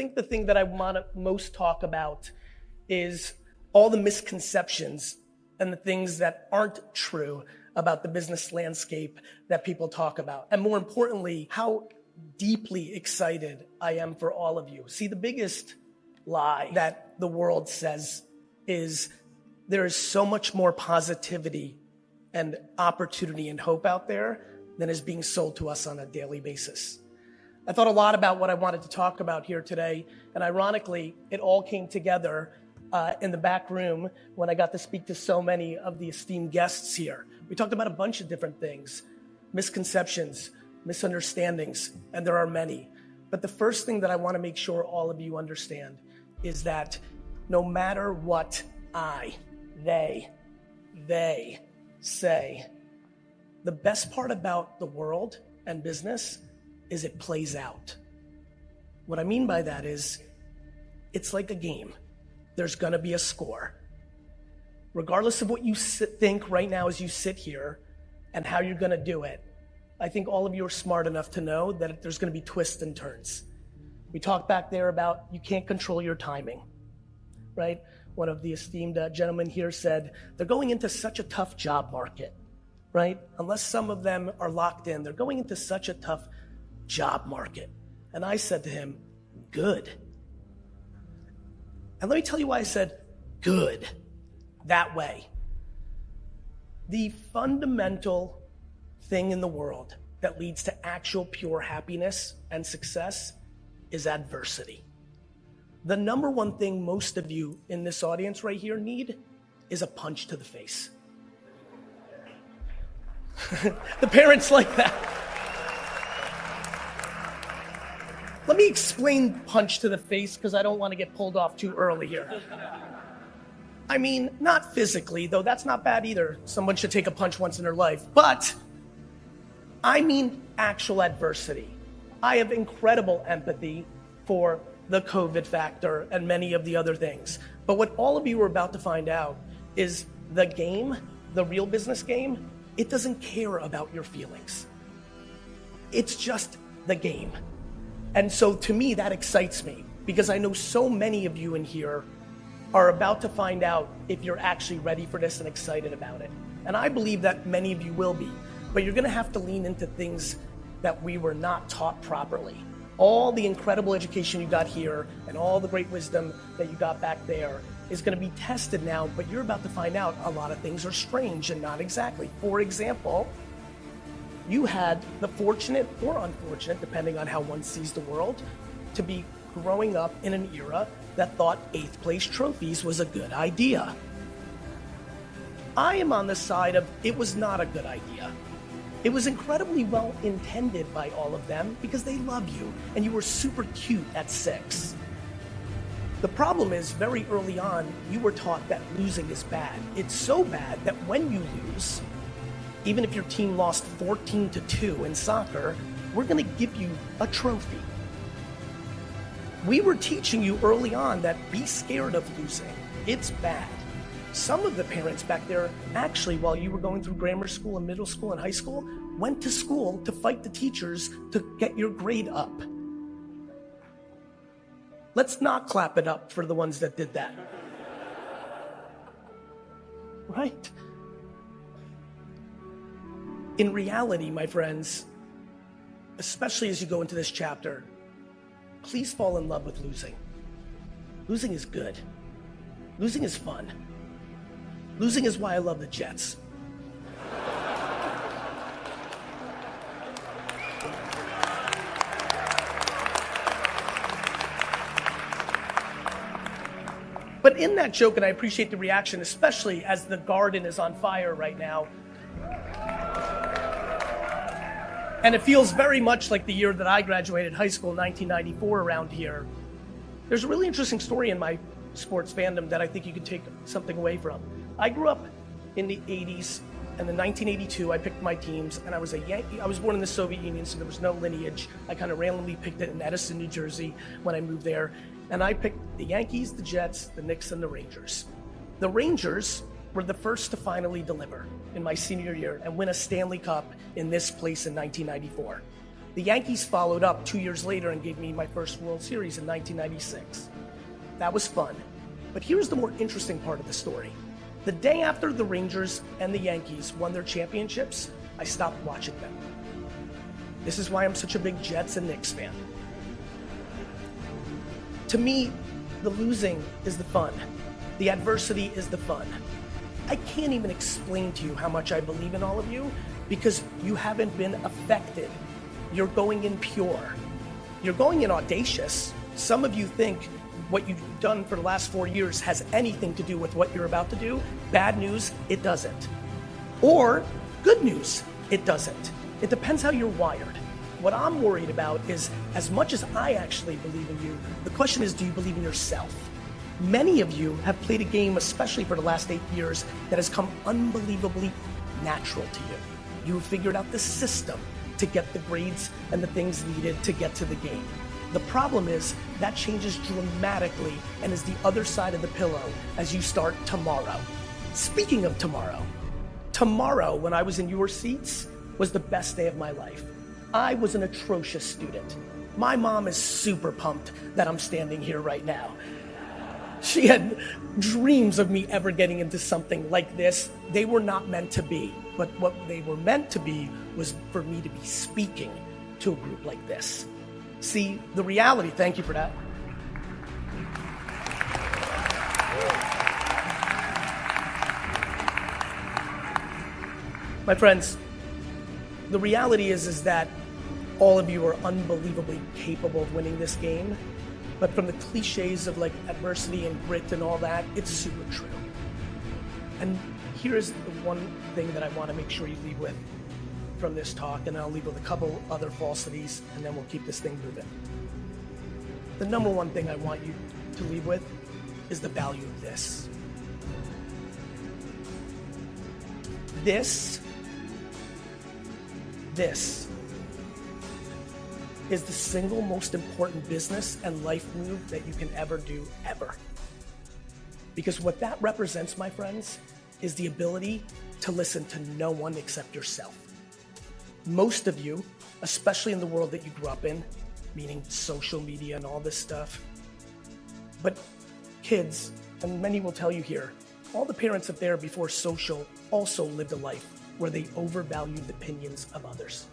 think the thing that I want to most talk about is all the misconceptions and the things that aren't true about the business landscape that people talk about. And more importantly, how deeply excited I am for all of you. See, the biggest lie that the world says is there is so much more positivity and opportunity and hope out there than is being sold to us on a daily basis. I thought a lot about what I wanted to talk about here today, and ironically, it all came together in the back room when I got to speak to so many of the esteemed guests here. We talked about a bunch of different things, misconceptions, misunderstandings, and there are many. But the first thing that I want to make sure all of you understand is that no matter what they say, the best part about the world and business is it plays out. What I mean by that is it's like a game. There's going to be a score. Regardless of what you think right now as you sit here and how you're going to do it, I think all of you are smart enough to know that there's going to be twists and turns. We talked back there about you can't control your timing, right? One of the esteemed gentlemen here said, they're going into such a tough job market, right? Unless some of them are locked in, they're going into such a tough job market. And I said to him, good. And let me tell you why I said good that way. The fundamental thing in the world that leads to actual pure happiness and success is adversity. The number one thing most of you in this audience right here need is a punch to the face. The parents like that. Let me explain punch to the face because I don't want to get pulled off too early here. I mean, not physically, though that's not bad either. Someone should take a punch once in their life. But I mean actual adversity. I have incredible empathy for the COVID factor and many of the other things. But what all of you are about to find out is the game, the real business game, it doesn't care about your feelings. It's just the game. And so to me, that excites me because I know so many of you in here are about to find out if you're actually ready for this and excited about it. And I believe that many of you will be, but you're gonna have to lean into things that we were not taught properly. All the incredible education you got here and all the great wisdom that you got back there is gonna be tested now, but you're about to find out a lot of things are strange and not exactly. For example, you had the fortunate or unfortunate, depending on how one sees the world, to be growing up in an era that thought 8th place trophies was a good idea. I am on the side of it was not a good idea. It was incredibly well intended by all of them because they love you and you were super cute at 6. The problem is very early on, you were taught that losing is bad. It's so bad that when you lose, even if your team lost 14-2 in soccer, we're gonna give you a trophy. We were teaching you early on that be scared of losing. It's bad. Some of the parents back there, actually, while you were going through grammar school and middle school and high school, went to school to fight the teachers to get your grade up. Let's not clap it up for the ones that did that. Right? In reality, my friends, especially as you go into this chapter, please fall in love with losing. Losing is good. Losing is fun. Losing is why I love the Jets. But in that joke, and I appreciate the reaction, especially as the garden is on fire right now, and it feels very much like the year that I graduated high school in 1994 around here. There's a really interesting story in my sports fandom that I think you can take something away from. I grew up in the 80s, and in 1982 I picked my teams, and I was a Yankee. I was born in the Soviet Union, so there was no lineage. I kind of randomly picked it in Edison, New Jersey when I moved there, and I picked the Yankees, the Jets, the Knicks, and the Rangers. The Rangers were the first to finally deliver in my senior year and win a Stanley Cup in this place in 1994. The Yankees followed up 2 years later and gave me my first World Series in 1996. That was fun. But here's the more interesting part of the story. The day after the Rangers and the Yankees won their championships, I stopped watching them. This is why I'm such a big Jets and Knicks fan. To me, the losing is the fun. The adversity is the fun. I can't even explain to you how much I believe in all of you because you haven't been affected. You're going in pure. You're going in audacious. Some of you think what you've done for the last 4 years has anything to do with what you're about to do. Bad news, it doesn't. Or good news, it doesn't. It depends how you're wired. What I'm worried about is, as much as I actually believe in you, the question is, do you believe in yourself? Many of you have played a game, especially for the last 8 years, that has come unbelievably natural to you. You have figured out the system to get the grades and the things needed to get to the game. The problem is that changes dramatically and is the other side of the pillow as you start tomorrow. Speaking of tomorrow when I was in your seats was the best day of my life. I was an atrocious student. My mom is super pumped that I'm standing here right now. She had dreams of me ever getting into something like this. They were not meant to be, but what they were meant to be was for me to be speaking to a group like this. See, the reality, thank you for that. My friends, the reality is that all of you are unbelievably capable of winning this game, but from the cliches of like adversity and grit and all that, it's super true. And here's the one thing that I want to make sure you leave with from this talk, and I'll leave with a couple other falsities, and then we'll keep this thing moving. The number one thing I want you to leave with is the value of this. This is the single most important business and life move that you can ever do, ever. Because what that represents, my friends, is the ability to listen to no one except yourself. Most of you, especially in the world that you grew up in, meaning social media and all this stuff, but kids, and many will tell you here, all the parents up there before social also lived a life where they overvalued the opinions of others.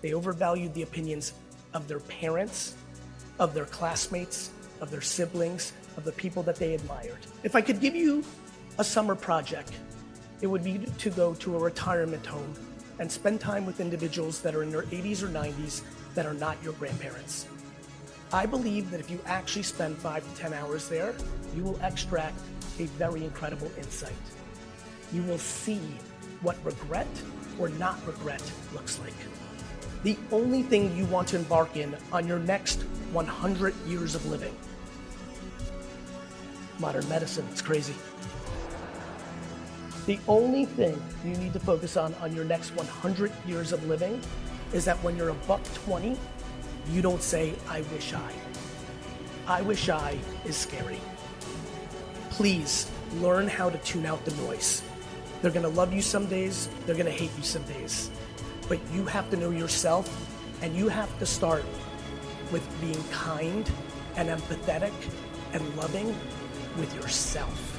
They overvalued the opinions of their parents, of their classmates, of their siblings, of the people that they admired. If I could give you a summer project, it would be to go to a retirement home and spend time with individuals that are in their 80s or 90s that are not your grandparents. I believe that if you actually spend 5 to 10 hours there, you will extract a very incredible insight. You will see what regret or not regret looks like. The only thing you want to embark in on your next 100 years of living. Modern medicine, it's crazy. The only thing you need to focus on your next 100 years of living is that when you're a $120, you don't say, I wish I. I wish I is scary. Please learn how to tune out the noise. They're gonna love you some days, they're gonna hate you some days. But you have to know yourself, and you have to start with being kind and empathetic and loving with yourself.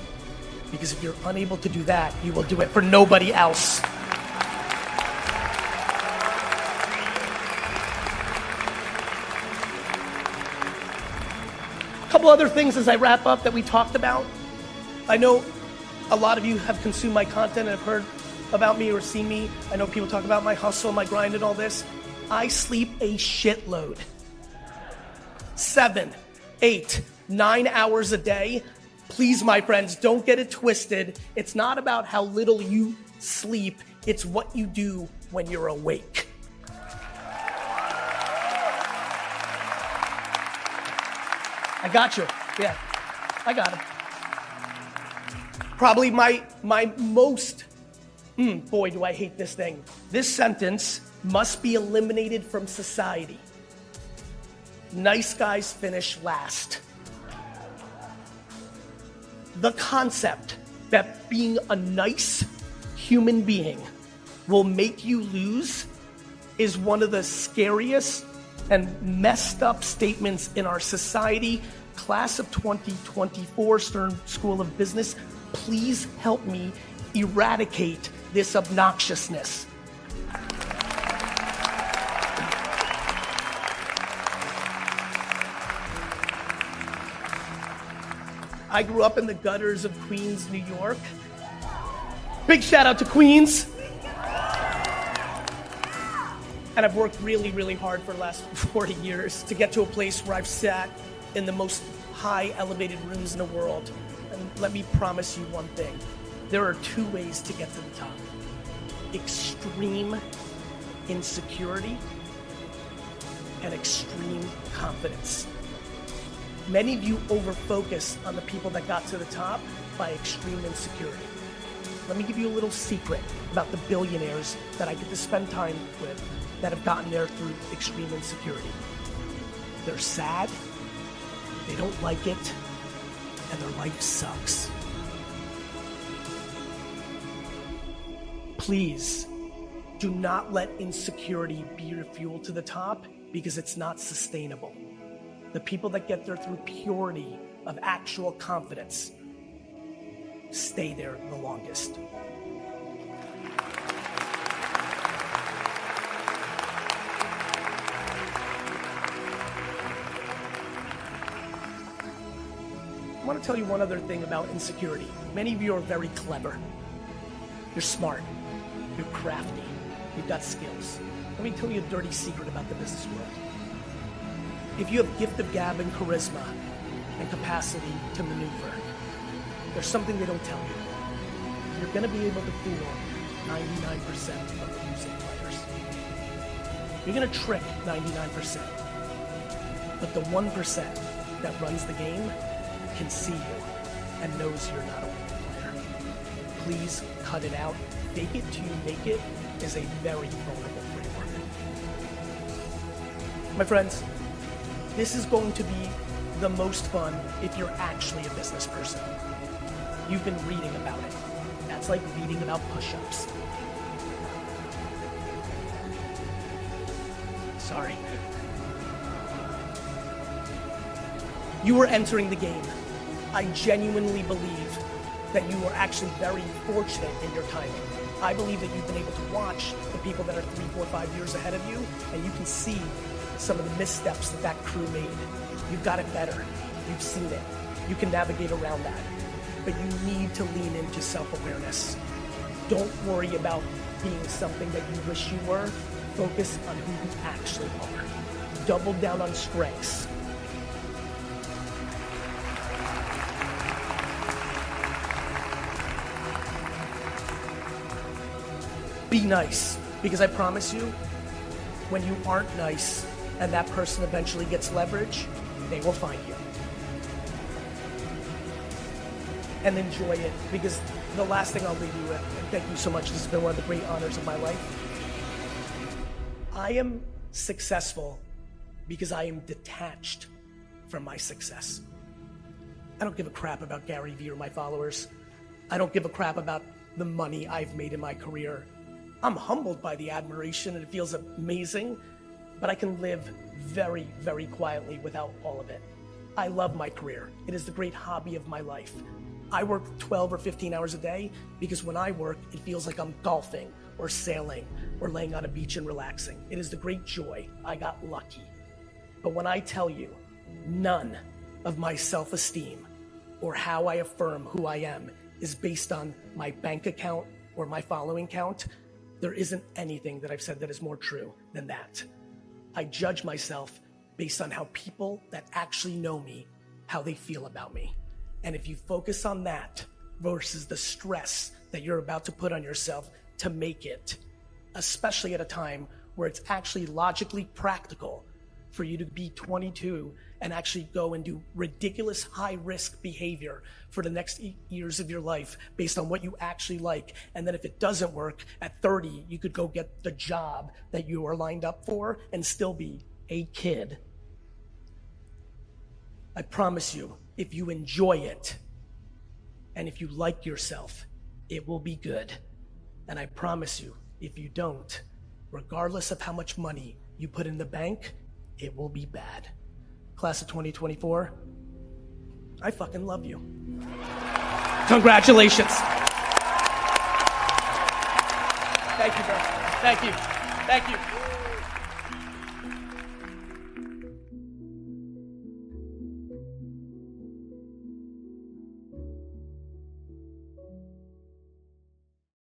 Because if you're unable to do that, you will do it for nobody else. A couple other things as I wrap up that we talked about. I know a lot of you have consumed my content and have heard about me or seen me. I know people talk about my hustle, my grind and all this. I sleep a shitload. 7, 8, 9 hours a day. Please, my friends, don't get it twisted. It's not about how little you sleep. It's what you do when you're awake. I got you. Yeah, I got it. Probably my most, boy, do I hate this thing. This sentence must be eliminated from society. Nice guys finish last. The concept that being a nice human being will make you lose is one of the scariest and messed up statements in our society. Class of 2024, Stern School of Business, please help me eradicate this obnoxiousness. I grew up in the gutters of Queens, New York. Big shout out to Queens. And I've worked really, really hard for the last 40 years to get to a place where I've sat in the most high elevated rooms in the world. And let me promise you one thing. There are two ways to get to the top. Extreme insecurity and extreme confidence. Many of you over-focus on the people that got to the top by extreme insecurity. Let me give you a little secret about the billionaires that I get to spend time with that have gotten there through extreme insecurity. They're sad, they don't like it, and their life sucks. Please, do not let insecurity be your fuel to the top, because it's not sustainable. The people that get there through purity of actual confidence stay there the longest. I want to tell you one other thing about insecurity. Many of you are very clever. You're smart. You're crafty. You've got skills. Let me tell you a dirty secret about the business world. If you have gift of gab and charisma and capacity to maneuver, there's something they don't tell you. You're going to be able to fool 99% of the music players. You're going to trick 99%. But the 1% that runs the game can see you and knows you're not a winning player. Please cut it out. Fake it till you make it is a very vulnerable framework. My friends, this is going to be the most fun if you're actually a business person. You've been reading about it. That's like reading about push-ups. Sorry. You are entering the game. I genuinely believe that you are actually very fortunate in your timing. I believe that you've been able to watch the people that are 3, 4, 5 years ahead of you, and you can see some of the missteps that crew made. You've got it better. You've seen it. You can navigate around that. But you need to lean into self-awareness. Don't worry about being something that you wish you were. Focus on who you actually are. Double down on strengths. Be nice, because I promise you, when you aren't nice and that person eventually gets leverage, they will find you. And enjoy it, because the last thing I'll leave you with, and thank you so much, this has been one of the great honors of my life. I am successful because I am detached from my success. I don't give a crap about GaryVee or my followers. I don't give a crap about the money I've made in my career. I'm humbled by the admiration and it feels amazing, but I can live very, very quietly without all of it. I love my career. It is the great hobby of my life. I work 12 or 15 hours a day because when I work, it feels like I'm golfing or sailing or laying on a beach and relaxing. It is the great joy. I got lucky. But when I tell you, none of my self-esteem or how I affirm who I am is based on my bank account or my following count, there isn't anything that I've said that is more true than that. I judge myself based on how people that actually know me, how they feel about me. And if you focus on that versus the stress that you're about to put on yourself to make it, especially at a time where it's actually logically practical for you to be 22 and actually go and do ridiculous high-risk behavior for the next years of your life based on what you actually like. And then if it doesn't work, at 30, you could go get the job that you are lined up for and still be a kid. I promise you, if you enjoy it and if you like yourself, it will be good. And I promise you, if you don't, regardless of how much money you put in the bank, it will be bad. Class of 2024, I fucking love you. Congratulations. Thank you, bro. Thank you. Thank you.